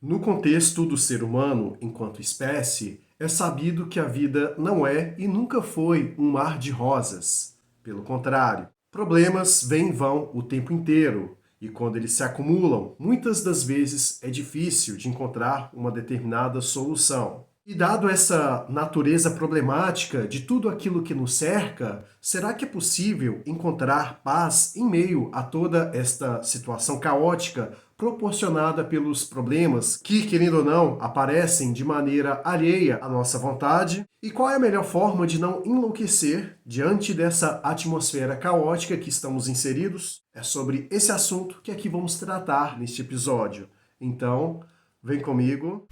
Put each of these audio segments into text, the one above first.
No contexto do ser humano enquanto espécie, é sabido que a vida não é e nunca foi um mar de rosas. Pelo contrário, problemas vêm e vão o tempo inteiro, e quando eles se acumulam, muitas das vezes é difícil de encontrar uma determinada solução. E dado essa natureza problemática de tudo aquilo que nos cerca, será que é possível encontrar paz em meio a toda esta situação caótica proporcionada pelos problemas que, querendo ou não, aparecem de maneira alheia à nossa vontade? E qual é a melhor forma de não enlouquecer diante dessa atmosfera caótica que estamos inseridos? É sobre esse assunto que aqui vamos tratar neste episódio. Então, vem comigo.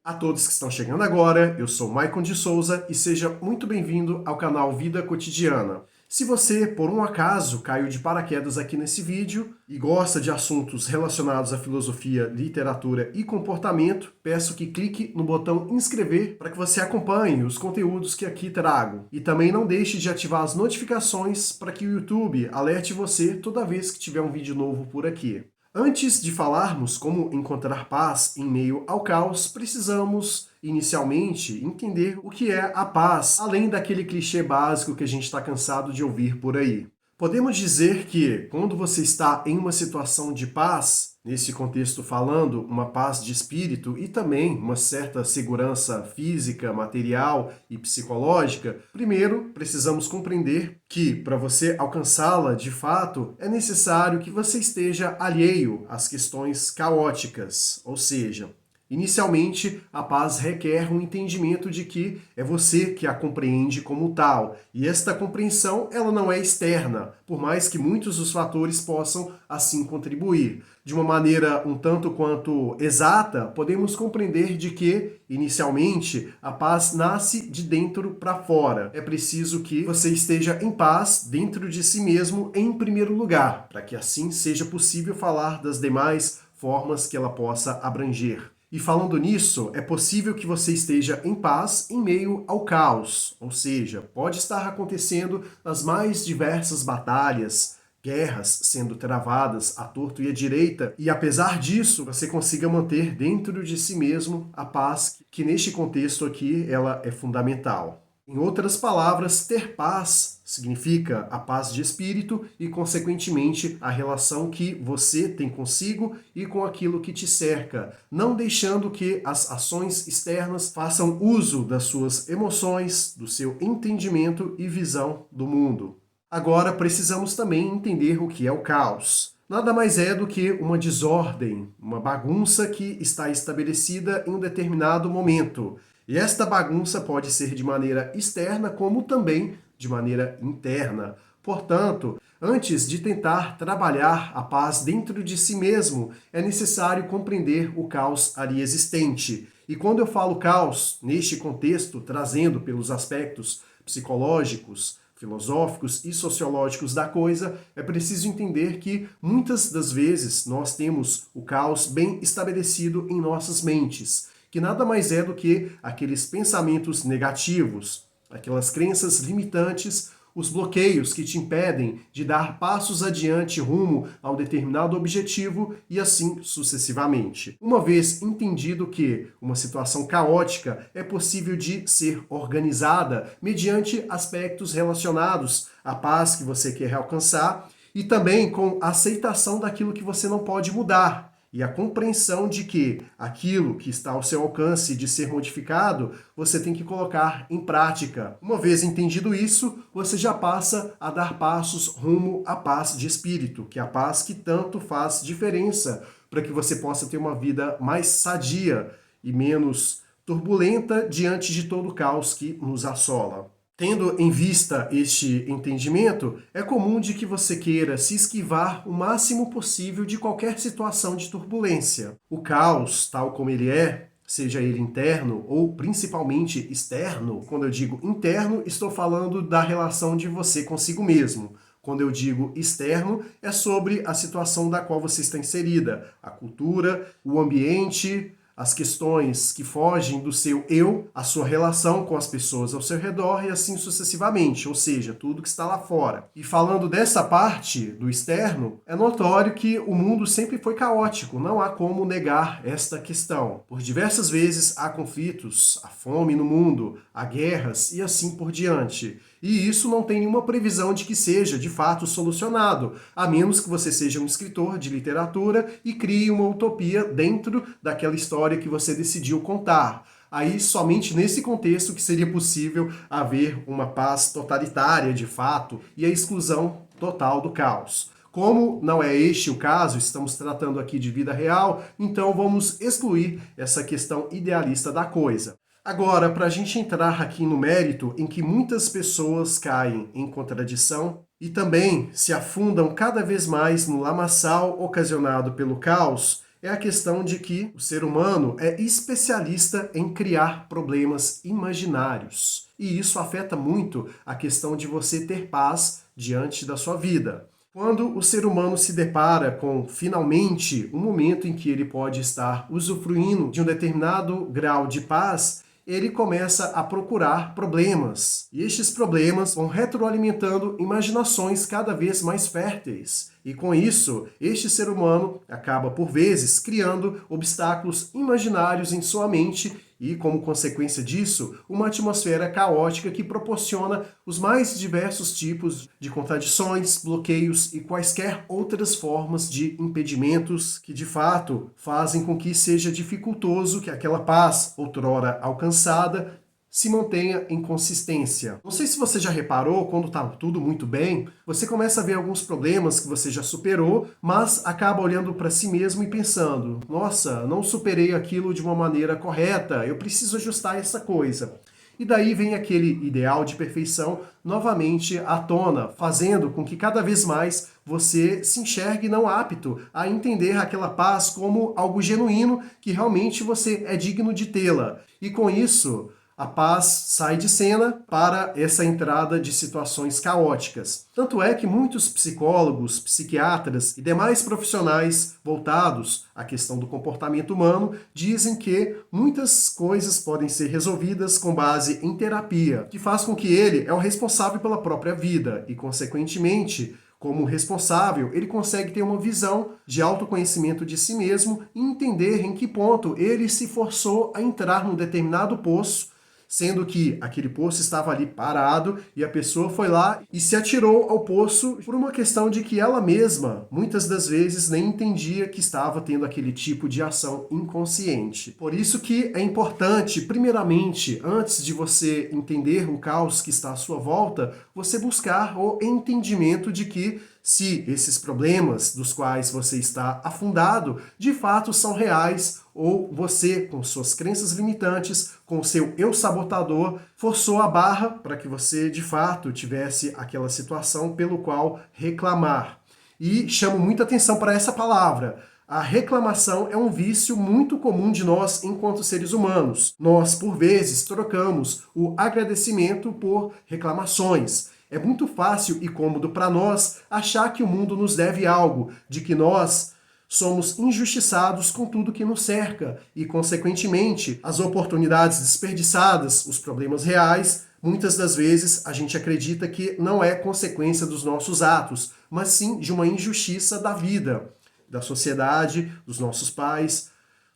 A todos que estão chegando agora, eu sou Maicon de Souza e seja muito bem-vindo ao canal Vida Cotidiana. Se você, por um acaso, caiu de paraquedas aqui nesse vídeo e gosta de assuntos relacionados à filosofia, literatura e comportamento, peço que clique no botão inscrever para que você acompanhe os conteúdos que aqui trago. E também não deixe de ativar as notificações para que o YouTube alerte você toda vez que tiver um vídeo novo por aqui. Antes de falarmos como encontrar paz em meio ao caos, precisamos, inicialmente, entender o que é a paz, além daquele clichê básico que a gente está cansado de ouvir por aí. Podemos dizer que, quando você está em uma situação de paz, nesse contexto falando, uma paz de espírito e também uma certa segurança física, material e psicológica, primeiro precisamos compreender que, para você alcançá-la de fato, é necessário que você esteja alheio às questões caóticas, ou seja, inicialmente, a paz requer um entendimento de que é você que a compreende como tal, e esta compreensão ela não é externa, por mais que muitos dos fatores possam assim contribuir. De uma maneira um tanto quanto exata, podemos compreender de que, inicialmente, a paz nasce de dentro para fora. É preciso que você esteja em paz dentro de si mesmo em primeiro lugar, para que assim seja possível falar das demais formas que ela possa abranger. E falando nisso, é possível que você esteja em paz em meio ao caos, ou seja, pode estar acontecendo as mais diversas batalhas, guerras sendo travadas à torto e à direita, e apesar disso, você consiga manter dentro de si mesmo a paz, que neste contexto aqui ela é fundamental. Em outras palavras, ter paz significa a paz de espírito e, consequentemente, a relação que você tem consigo e com aquilo que te cerca, não deixando que as ações externas façam uso das suas emoções, do seu entendimento e visão do mundo. Agora, precisamos também entender o que é o caos. Nada mais é do que uma desordem, uma bagunça que está estabelecida em um determinado momento. E esta bagunça pode ser de maneira externa, como também de maneira interna. Portanto, antes de tentar trabalhar a paz dentro de si mesmo, é necessário compreender o caos ali existente. E quando eu falo caos, neste contexto, trazendo pelos aspectos psicológicos, filosóficos e sociológicos da coisa, é preciso entender que muitas das vezes nós temos o caos bem estabelecido em nossas mentes, que nada mais é do que aqueles pensamentos negativos, aquelas crenças limitantes, os bloqueios que te impedem de dar passos adiante rumo a um determinado objetivo e assim sucessivamente. Uma vez entendido que uma situação caótica é possível de ser organizada mediante aspectos relacionados à paz que você quer alcançar e também com a aceitação daquilo que você não pode mudar, e a compreensão de que aquilo que está ao seu alcance de ser modificado, você tem que colocar em prática. Uma vez entendido isso, você já passa a dar passos rumo à paz de espírito, que é a paz que tanto faz diferença para que você possa ter uma vida mais sadia e menos turbulenta diante de todo o caos que nos assola. Tendo em vista este entendimento, é comum de que você queira se esquivar o máximo possível de qualquer situação de turbulência. O caos, tal como ele é, seja ele interno ou principalmente externo, quando eu digo interno, estou falando da relação de você consigo mesmo. Quando eu digo externo, é sobre a situação da qual você está inserida, a cultura, o ambiente, as questões que fogem do seu eu, a sua relação com as pessoas ao seu redor e assim sucessivamente, ou seja, tudo que está lá fora. E falando dessa parte do externo, é notório que o mundo sempre foi caótico, não há como negar esta questão. Por diversas vezes há conflitos, há fome no mundo, há guerras e assim por diante. E isso não tem nenhuma previsão de que seja, de fato, solucionado, a menos que você seja um escritor de literatura e crie uma utopia dentro daquela história que você decidiu contar. Aí, somente nesse contexto que seria possível haver uma paz totalitária, de fato, e a exclusão total do caos. Como não é este o caso, estamos tratando aqui de vida real, então vamos excluir essa questão idealista da coisa. Agora, para a gente entrar aqui no mérito em que muitas pessoas caem em contradição e também se afundam cada vez mais no lamaçal ocasionado pelo caos, é a questão de que o ser humano é especialista em criar problemas imaginários. E isso afeta muito a questão de você ter paz diante da sua vida. Quando o ser humano se depara com, finalmente, um momento em que ele pode estar usufruindo de um determinado grau de paz, ele começa a procurar problemas. E estes problemas vão retroalimentando imaginações cada vez mais férteis. E com isso, este ser humano acaba, por vezes, criando obstáculos imaginários em sua mente e, como consequência disso, uma atmosfera caótica que proporciona os mais diversos tipos de contradições, bloqueios e quaisquer outras formas de impedimentos que, de fato, fazem com que seja dificultoso que aquela paz, outrora alcançada, se mantenha em consistência. Não sei se você já reparou, quando está tudo muito bem, você começa a ver alguns problemas que você já superou, mas acaba olhando para si mesmo e pensando, nossa, não superei aquilo de uma maneira correta, eu preciso ajustar essa coisa. E daí vem aquele ideal de perfeição novamente à tona, fazendo com que cada vez mais você se enxergue não apto a entender aquela paz como algo genuíno que realmente você é digno de tê-la. E com isso, a paz sai de cena para essa entrada de situações caóticas. Tanto é que muitos psicólogos, psiquiatras e demais profissionais voltados à questão do comportamento humano dizem que muitas coisas podem ser resolvidas com base em terapia, que faz com que ele é o responsável pela própria vida e, consequentemente, como responsável, ele consegue ter uma visão de autoconhecimento de si mesmo e entender em que ponto ele se forçou a entrar num determinado poço, sendo que aquele poço estava ali parado e a pessoa foi lá e se atirou ao poço por uma questão de que ela mesma, muitas das vezes, nem entendia que estava tendo aquele tipo de ação inconsciente. Por isso que é importante, primeiramente, antes de você entender o caos que está à sua volta, você buscar o entendimento de que se esses problemas dos quais você está afundado, de fato são reais, ou você, com suas crenças limitantes, com seu eu sabotador, forçou a barra para que você, de fato, tivesse aquela situação pelo qual reclamar. E chamo muita atenção para essa palavra. A reclamação é um vício muito comum de nós enquanto seres humanos. Nós, por vezes, trocamos o agradecimento por reclamações. É muito fácil e cômodo para nós achar que o mundo nos deve algo, de que nós somos injustiçados com tudo que nos cerca e, consequentemente, as oportunidades desperdiçadas, os problemas reais, muitas das vezes a gente acredita que não é consequência dos nossos atos, mas sim de uma injustiça da vida, da sociedade, dos nossos pais,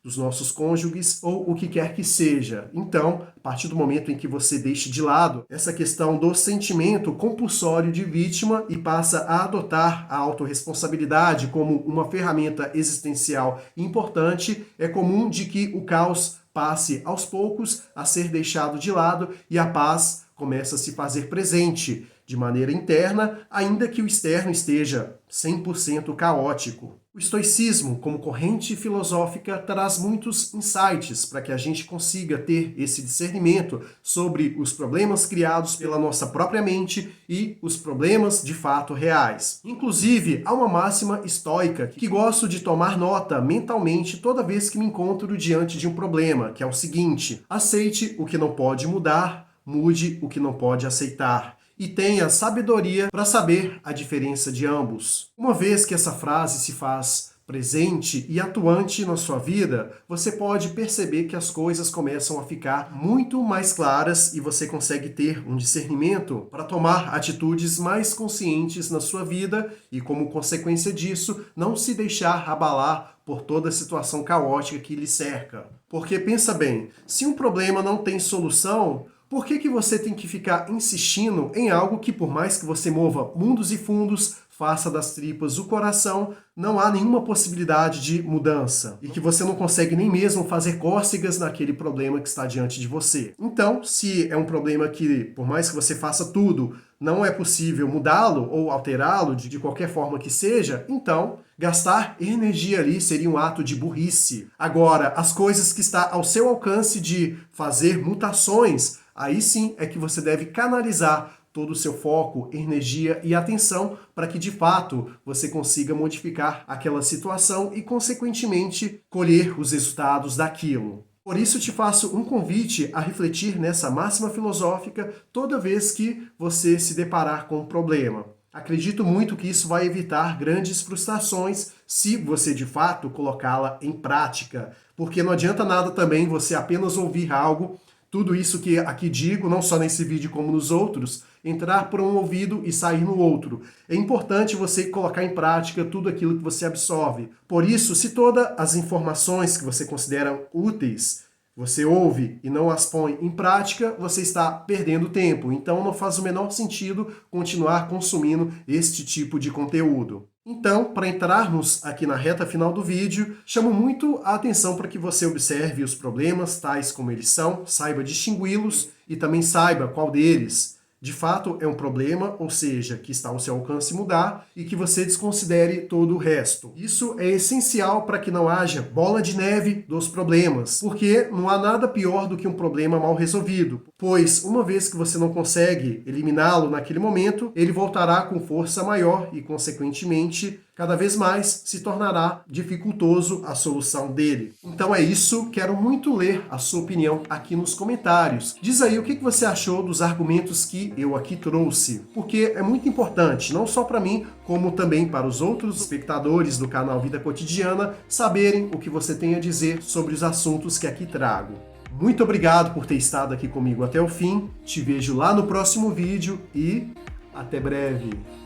dos nossos cônjuges ou o que quer que seja. Então, a partir do momento em que você deixe de lado essa questão do sentimento compulsório de vítima e passa a adotar a autorresponsabilidade como uma ferramenta existencial importante, é comum de que o caos passe aos poucos a ser deixado de lado e a paz começa a se fazer presente de maneira interna, ainda que o externo esteja 100% caótico. O estoicismo, como corrente filosófica, traz muitos insights para que a gente consiga ter esse discernimento sobre os problemas criados pela nossa própria mente e os problemas de fato reais. Inclusive, há uma máxima estoica que gosto de tomar nota mentalmente toda vez que me encontro diante de um problema, que é o seguinte: aceite o que não pode mudar, mude o que não pode aceitar. E tenha sabedoria para saber a diferença de ambos. Uma vez que essa frase se faz presente e atuante na sua vida, você pode perceber que as coisas começam a ficar muito mais claras e você consegue ter um discernimento para tomar atitudes mais conscientes na sua vida e, como consequência disso, não se deixar abalar por toda a situação caótica que lhe cerca. Porque pensa bem, se um problema não tem solução, por que você tem que ficar insistindo em algo que, por mais que você mova mundos e fundos, faça das tripas o coração, não há nenhuma possibilidade de mudança e que você não consegue nem mesmo fazer cócegas naquele problema que está diante de você. Então, se é um problema que, por mais que você faça tudo, não é possível mudá-lo ou alterá-lo de qualquer forma que seja, então gastar energia ali seria um ato de burrice. Agora, as coisas que está ao seu alcance de fazer mutações, aí sim é que você deve canalizar todo o seu foco, energia e atenção para que, de fato, você consiga modificar aquela situação e, consequentemente, colher os resultados daquilo. Por isso, te faço um convite a refletir nessa máxima filosófica toda vez que você se deparar com um problema. Acredito muito que isso vai evitar grandes frustrações se você, de fato, colocá-la em prática. Porque não adianta nada também você apenas ouvir algo, tudo isso que aqui digo, não só nesse vídeo como nos outros, entrar por um ouvido e sair no outro. É importante você colocar em prática tudo aquilo que você absorve. Por isso, se todas as informações que você considera úteis, você ouve e não as põe em prática, você está perdendo tempo. Então não faz o menor sentido continuar consumindo este tipo de conteúdo. Então, para entrarmos aqui na reta final do vídeo, chamo muito a atenção para que você observe os problemas tais como eles são, saiba distingui-los e também saiba qual deles de fato é um problema, ou seja, que está ao seu alcance mudar, e que você desconsidere todo o resto. Isso é essencial para que não haja bola de neve dos problemas, porque não há nada pior do que um problema mal resolvido, pois uma vez que você não consegue eliminá-lo naquele momento, ele voltará com força maior e, consequentemente, cada vez mais se tornará dificultoso a solução dele. Então é isso, quero muito ler a sua opinião aqui nos comentários. Diz aí o que você achou dos argumentos que eu aqui trouxe, porque é muito importante, não só para mim, como também para os outros espectadores do canal Vida Cotidiana, saberem o que você tem a dizer sobre os assuntos que aqui trago. Muito obrigado por ter estado aqui comigo até o fim, te vejo lá no próximo vídeo e até breve!